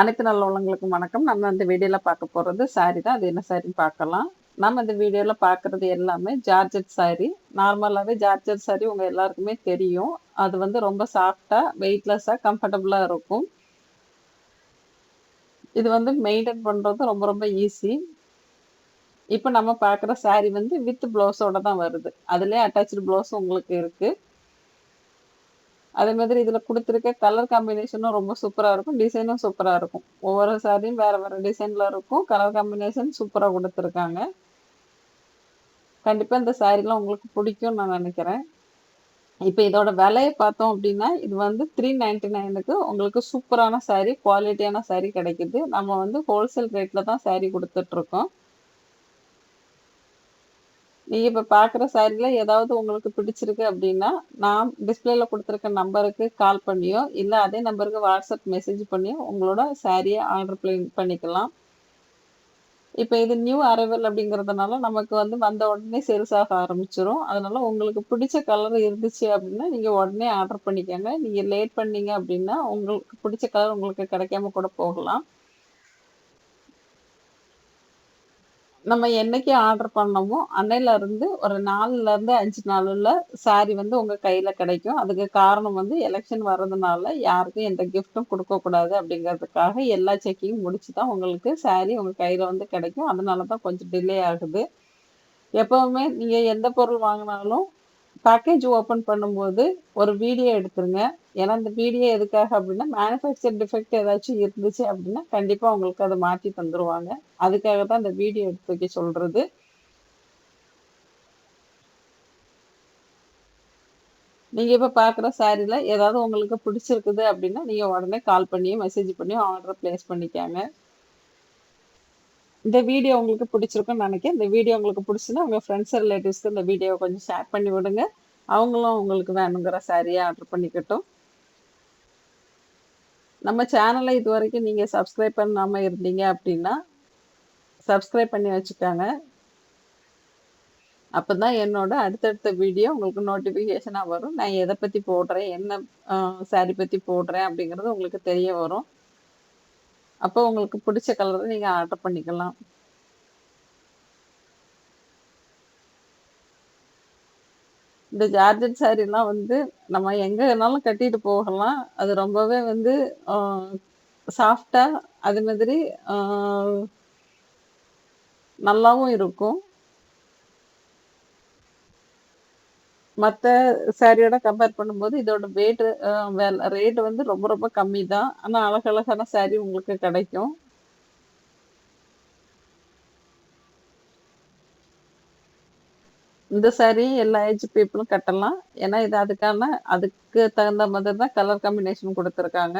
அனைத்து நல்ல உள்ளவங்களுக்கும் வணக்கம். நம்ம இந்த வீடியோல பார்க்க போறது சாரி தான். அது என்ன சாரின்னு பார்க்கலாம். நம்ம இந்த வீடியோல பார்க்குறது எல்லாமே ஜார்ஜெட் சாரி. நார்மலாவே ஜார்ஜெட் சாரி உங்க எல்லாருக்குமே தெரியும். அது வந்து ரொம்ப சாஃப்ட்டா, வெயிட்லெஸ்ஸா, கம்ஃபர்டபுளா இருக்கும். இது வந்து மெயின்டெயின் பண்றது ரொம்ப ரொம்ப ஈஸி. இப்ப நம்ம பார்க்குற சாரி வந்து வித் ப்ளவுஸோட தான் வருது. அதிலேயே அட்டாச்டு ப்ளவுஸ் உங்களுக்கு இருக்கு. அதே மாதிரி இதுல குடுத்திருக்க கலர் காம்பினேஷனும் ரொம்ப சூப்பரா இருக்கும். டிசைனும் சூப்பரா இருக்கும். ஒவ்வொரு சாரியும் வேற வேற டிசைன்ல இருக்கும். கலர் காம்பினேஷன் சூப்பரா குடுத்துருக்காங்க. கண்டிப்பா இந்த சாரிலாம் உங்களுக்கு பிடிக்கும்னு நான் நினைக்கிறேன். இப்ப இதோட விலைய பார்த்தோம் அப்டின்னா, இது வந்து 399க்கு உங்களுக்கு சூப்பரான சாரி, குவாலிட்டியான சாரி கிடைக்குது. நம்ம வந்து ஹோல்சேல் ரேட்ல தான் சாரி குடுத்துட்டுருக்கோம். நீங்க இப்ப பார்க்குற சாரில ஏதாவது உங்களுக்கு பிடிச்சிருக்கு அப்டின்னா, நான் டிஸ்ப்ளேல குடுத்துருக்க நம்பருக்கு கால் பண்ணியோ, இல்ல அதே நம்பருக்கு வாட்ஸ்அப் மெசேஜ் பண்ணியோ உங்களோட சாரிய ஆர்டர் பண்ணிக்கலாம். இப்ப இது நியூ அரைவல் அப்படிங்கிறதுனால நமக்கு வந்து வந்த உடனே சேல்ஸ் ஆக ஆரம்பிச்சுரும். அதனால உங்களுக்கு பிடிச்ச கலர் இருந்துச்சு அப்படின்னா, நீங்க உடனே ஆர்டர் பண்ணிக்கங்க. நீங்க லேட் பண்ணீங்க அப்படின்னா, உங்களுக்கு பிடிச்ச கலர் உங்களுக்கு கிடைக்காம கூட போகலாம். நம்ம என்னைக்கு ஆர்டர் பண்ணோமோ, அன்னையில இருந்து ஒரு 4ல இருந்து 5 நாளுல சாரி வந்து உங்க கையில கிடைக்கும். அதுக்கு காரணம் வந்து எலக்ஷன் வர்றதுனால யாருக்கும் எந்த கிஃப்ட்டும் குடுக்கக்கூடாது அப்படிங்கிறதுக்காக எல்லா செக்கிங் முடிச்சு தான் உங்களுக்கு சாரி உங்க கையில வந்து கிடைக்கும். அதனால தான் கொஞ்சம் டிலே ஆகுது. எப்பவுமே நீங்க எந்த பொருள் வாங்குனாலும், பேக்கேஜ் ஓப்பன் பண்ணும்போது ஒரு வீடியோ எடுத்துருங்க. ஏன்னா, இந்த வீடியோ எதுக்காக அப்டின்னா, மேனுஃபேக்சர் டிஃபெக்ட் ஏதாச்சும் இருந்துச்சு அப்டின்னா, கண்டிப்பா உங்களுக்கு அத மாத்தி தந்துருவாங்க. அதுக்காக தான் இந்த வீடியோ எடுத்து வைக்க சொல்றது. நீங்க இப்ப பார்க்குற சாரீல ஏதாவது உங்களுக்கு பிடிச்சிருக்குது அப்டின்னா, நீங்க உடனே கால் பண்ணியோ, மெசேஜ் பண்ணியோ ஆர்டர் பிளேஸ் பண்ணிக்கங்க. இந்த வீடியோ உங்களுக்கு பிடிச்சிருக்கும்னு நெனைக்கிறேன். இந்த வீடியோ உங்களுக்கு பிடிச்சுதுன்னா, உங்க ஃப்ரெண்ட்ஸ், ரிலேட்டிவ்ஸ்க்கு இந்த வீடியோவ கொஞ்சம் ஷேர் பண்ணி விடுங்க. அவங்களும் உங்களுக்கு வேணுங்கிற சாரிய ஆர்டர் பண்ணிக்கட்டும். நம்ம சேனலை இதுவரைக்கும் நீங்க சப்ஸ்கிரைப் பண்ணாம இருந்தீங்க அப்படின்னா, சப்ஸ்கிரைப் பண்ணி வச்சுக்கோங்க. அப்பதான் என்னோட அடுத்தடுத்த வீடியோ உங்களுக்கு நோட்டிஃபிகேஷனா வரும். நான் எத பத்தி போடுறேன், என்ன சாரி பத்தி போடுறேன் அப்படிங்கிறது உங்களுக்கு தெரிய வரும். அப்போ உங்களுக்கு பிடிச்ச கலர நீங்க ஆர்டர் பண்ணிக்கலாம். இந்த ஜார்ஜெட் சாரீலாம் வந்து நம்ம எங்க வேணாலும் கட்டிட்டு போகலாம். அது ரொம்பவே வந்து அ சாஃப்ட்டா அது மாதிரி அ நல்லாவும் இருக்கும். மத்த சாரியோட கம்பேர் பண்ணும்போது இதோட வெயிட் ரேட் வந்து ரொம்ப ரொம்ப கம்மி தான். ஆனா அழகழகான சாரி உங்களுக்கு கிடைக்கும். இந்த சாரி எல்லா ஏஜ் பீப்பிளும் கட்டலாம். ஏன்னா இது அதுக்கு தகுந்த மாதிரி தான் கலர் காம்பினேஷன் குடுத்துருக்காங்க.